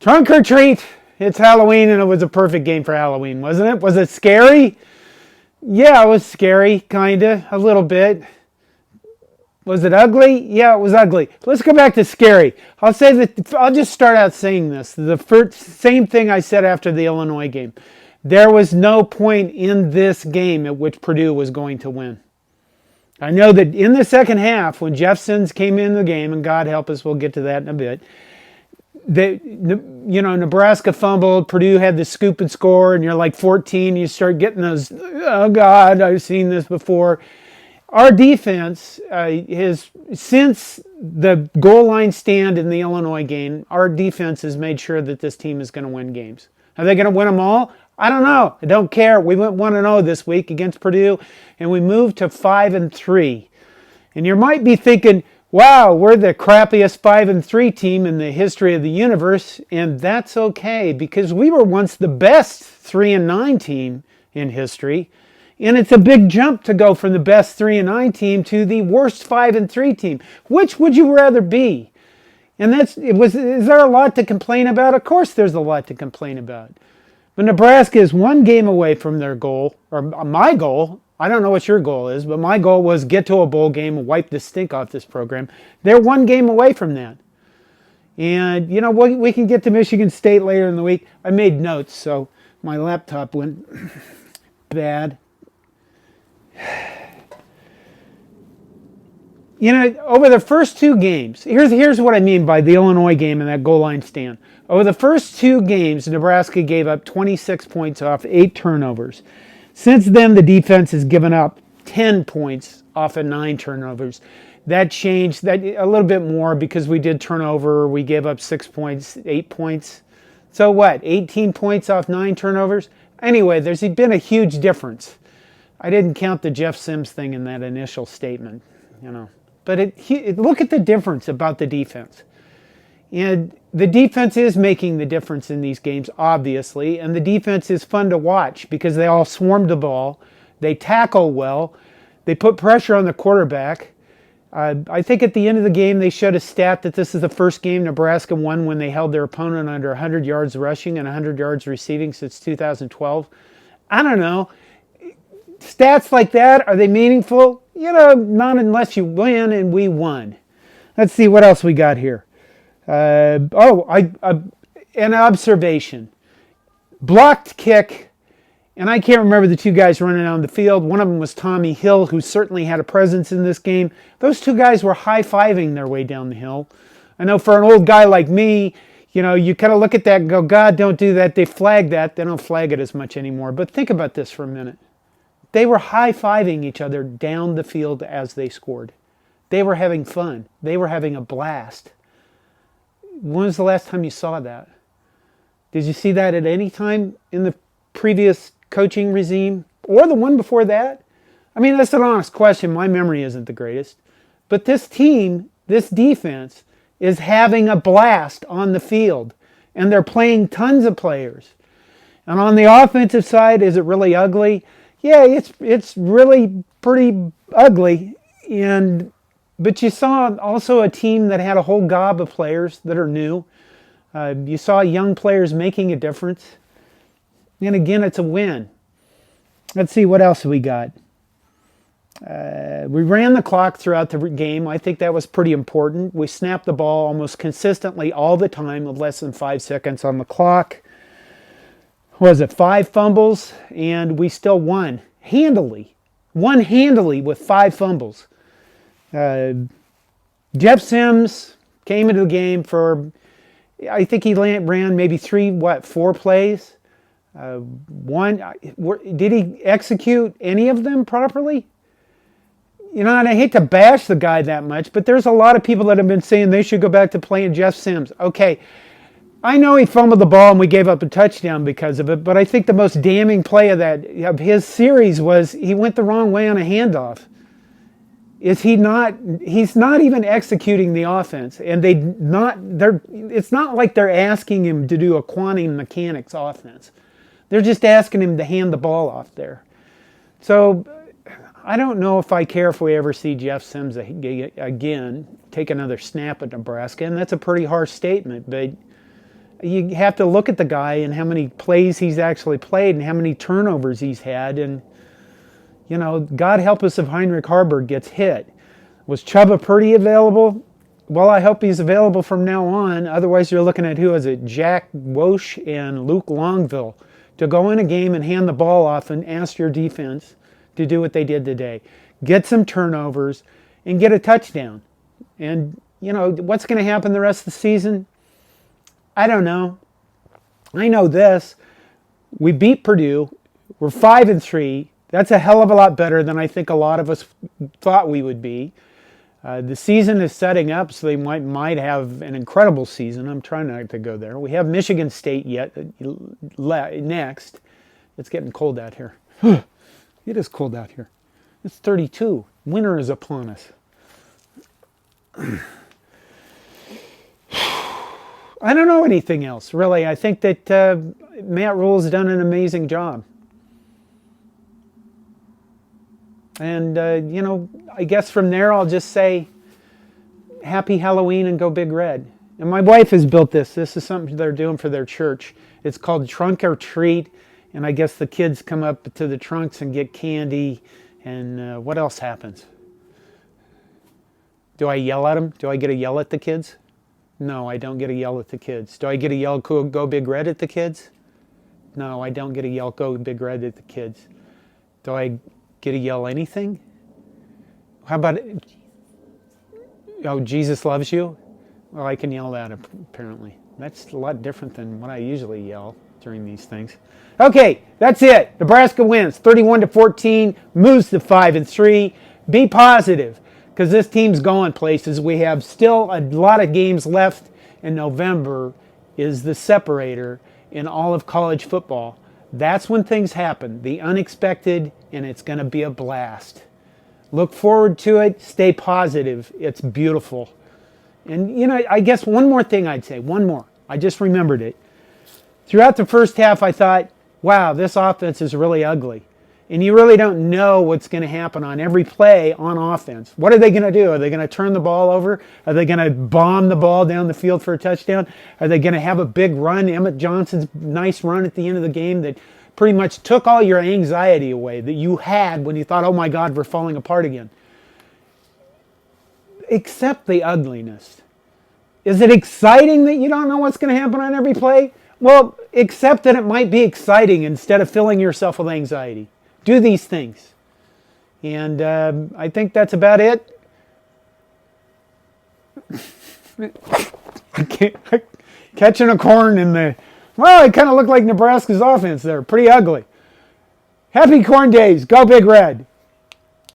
Trunk or treat. It's Halloween, and it was a perfect game for Halloween, wasn't it? Was it scary? Yeah, it was scary, kinda, a little bit. Was it ugly? Yeah, it was ugly. Let's go back to scary. I'll just start out saying this. The same thing I said after the Illinois game. There was no point in this game at which Purdue was going to win. I know that in the second half, when Jeff Sims came in the game, and God help us, we'll get to that in a bit, Nebraska fumbled, Purdue had the scoop and score, and you're like 14, you start getting those, oh God, I've seen this before. Our defense since the goal line stand in the Illinois game, our defense has made sure that this team is going to win games. Are they going to win them all? I don't know. I don't care. We went 1-0 this week against Purdue, and we moved to 5-3. And you might be thinking, wow, we're the crappiest 5-3 team in the history of the universe, and that's okay because we were once the best 3-9 team in history, and it's a big jump to go from the best 3-9 team to the worst 5-3 team. Which would you rather be? And is there a lot to complain about? Of course, there's a lot to complain about. But Nebraska is one game away from their goal, or my goal. I don't know what your goal is, but my goal was get to a bowl game and wipe the stink off this program. They're one game away from that. And, we can get to Michigan State later in the week. I made notes, so my laptop went bad. Over the first two games, here's what I mean by the Illinois game and that goal line stand. Over the first two games, Nebraska gave up 26 points off 8 turnovers. Since then, the defense has given up 10 points off of 9 turnovers. That changed that a little bit more because we did turnover. We gave up 6 points, 8 points. So what, 18 points off 9 turnovers? Anyway, there's been a huge difference. I didn't count the Jeff Sims thing in that initial statement, But look at the difference about the defense. And the defense is making the difference in these games, obviously. And the defense is fun to watch because they all swarm the ball. They tackle well. They put pressure on the quarterback. I think at the end of the game, they showed a stat that this is the first game Nebraska won when they held their opponent under 100 yards rushing and 100 yards receiving since 2012. I don't know. Stats like that, are they meaningful? Not unless you win, and we won. Let's see what else we got here. An observation. Blocked kick, and I can't remember the two guys running down the field. One of them was Tommy Hill, who certainly had a presence in this game. Those two guys were high-fiving their way down the hill. I know for an old guy like me, you kind of look at that and go, God, don't do that. They flag that. They don't flag it as much anymore. But think about this for a minute. They were high-fiving each other down the field as they scored. They were having fun. They were having a blast. When was the last time you saw that? Did you see that at any time in the previous coaching regime or the one before that? I mean, that's an honest question. My memory isn't the greatest. But this team, this defense, is having a blast on the field. And they're playing tons of players. And on the offensive side, is it really ugly? Yeah, it's really pretty ugly. But you saw also a team that had a whole gob of players that are new. You saw young players making a difference. And again, it's a win. Let's see, what else we got? We ran the clock throughout the game. I think that was pretty important. We snapped the ball almost consistently all the time with less than 5 seconds on the clock. Was it 5 fumbles? And we still won handily. Won handily with 5 fumbles. Jeff Sims came into the game for, I think he ran maybe 4 plays. Did he execute any of them properly? And I hate to bash the guy that much, but there's a lot of people that have been saying they should go back to playing Jeff Sims. Okay, I know he fumbled the ball and we gave up a touchdown because of it, but I think the most damning play of his series was he went the wrong way on a handoff. He's not even executing the offense, and it's not like they're asking him to do a quantum mechanics offense. They're just asking him to hand the ball off there. So I don't know if I care if we ever see Jeff Sims again take another snap at Nebraska, and that's a pretty harsh statement, but You have to look at the guy and how many plays he's actually played and how many turnovers he's had. And, God help us if Heinrich Haarberg gets hit. Was Chubba Purdy available? Well, I hope he's available from now on. Otherwise, you're looking at, who is it, Jack Wosh and Luke Longville to go in a game and hand the ball off and ask your defense to do what they did today. Get some turnovers and get a touchdown. And, what's going to happen the rest of the season? I don't know. I know this. We beat Purdue. We're 5-3. That's a hell of a lot better than I think a lot of us thought we would be. The season is setting up, so they might have an incredible season. I'm trying not to go there. We have Michigan State next. It's getting cold out here. It is cold out here. It's 32. Winter is upon us. I don't know anything else, really. I think that Matt Rule's done an amazing job. And, I guess from there I'll just say happy Halloween and go Big Red. And my wife has built this. This is something they're doing for their church. It's called Trunk or Treat. And I guess the kids come up to the trunks and get candy. And what else happens? Do I yell at them? Do I get a yell at the kids? No, I don't get a yell at the kids. Do I get a yell go Big Red at the kids? No, I don't get a yell go Big Red at the kids. Do I get a yell anything? How about it? Oh, Jesus loves you? Well, I can yell that apparently. That's a lot different than what I usually yell during these things. Okay, that's it. Nebraska wins 31-14, moves to 5-3. Be positive, because this team's going places. We have still a lot of games left, and November is the separator in all of college football. That's when things happen, the unexpected, and it's going to be a blast. Look forward to it. Stay positive. It's beautiful. And, I guess one more thing I'd say. One more. I just remembered it. Throughout the first half, I thought, wow, this offense is really ugly. And you really don't know what's going to happen on every play on offense. What are they going to do? Are they going to turn the ball over? Are they going to bomb the ball down the field for a touchdown? Are they going to have a big run? Emmett Johnson's nice run at the end of the game that pretty much took all your anxiety away that you had when you thought, oh my God, we're falling apart again. Accept the ugliness. Is it exciting that you don't know what's going to happen on every play? Well, accept that it might be exciting instead of filling yourself with anxiety. Do these things. And I think that's about it. Catching a corn in the... Well, it kind of looked like Nebraska's offense there. Pretty ugly. Happy Corn Days. Go Big Red.